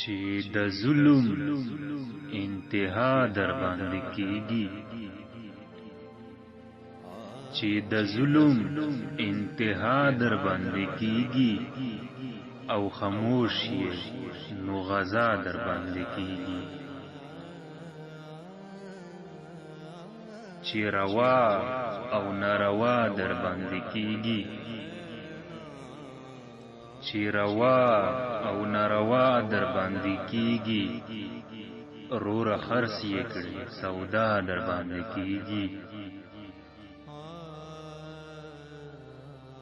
چې د ظلم انتها در باندې کیږي، چې د ظلم انتها در باندې کیږي او خاموش یې نو غزا در باندې کیږي. چې روا او ناروا در باندې کیږي، چې روا او ناروا در باندې کیږي، رور خرڅ یې کړي سودا در باندې کیږي.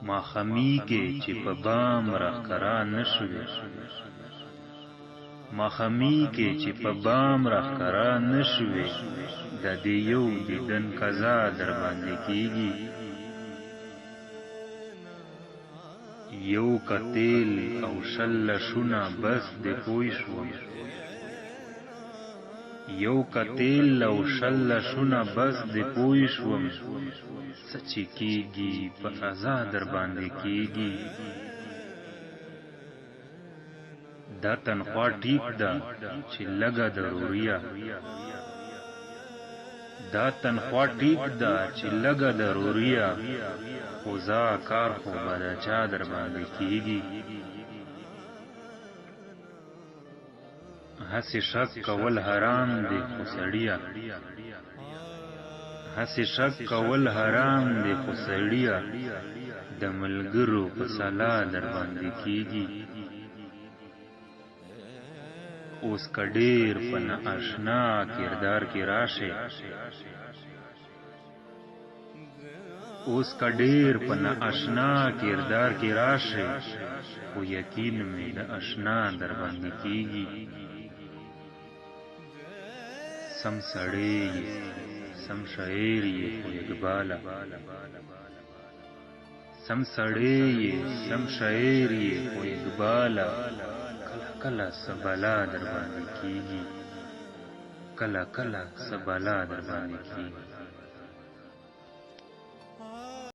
ماخمی کې چې په بام راښکارا نشوي، ماخمی کې چې په بام راښکارا نشوي، د دې یو دیدن قضا در باندې کیږي. یو کتیل او شل شونه بس د پوي شوم، یو کتیل او شل شونه بس د پوي شوم، سچې کیږي په ازا در باندې کیږي. دا تنخوا ټیک ده چې لګه ضروریا، دا تنخوا ټیک ده چې لګه ضروریا، خو زا کار خو به د چا در باندې کیږي. هسې شک کول حرام دی خو سړیه، هسې شک کول حرام دی خو سړیه، د ملګرو په سلا در باندې کیږي. اوس که ډېر په نااشنا کردار کې راشه، اوس که ډېر په نااشنا کردار کې راشه، خو یقین مې د اشنا در باندې کیږي. سم سړی یې سم شاعر یې خو اقباله، سم سړی یې سم شاعر یې خو اقباله، کله کله سبلا در باندې کیږي، کله کله سبلا در باندې کیږي.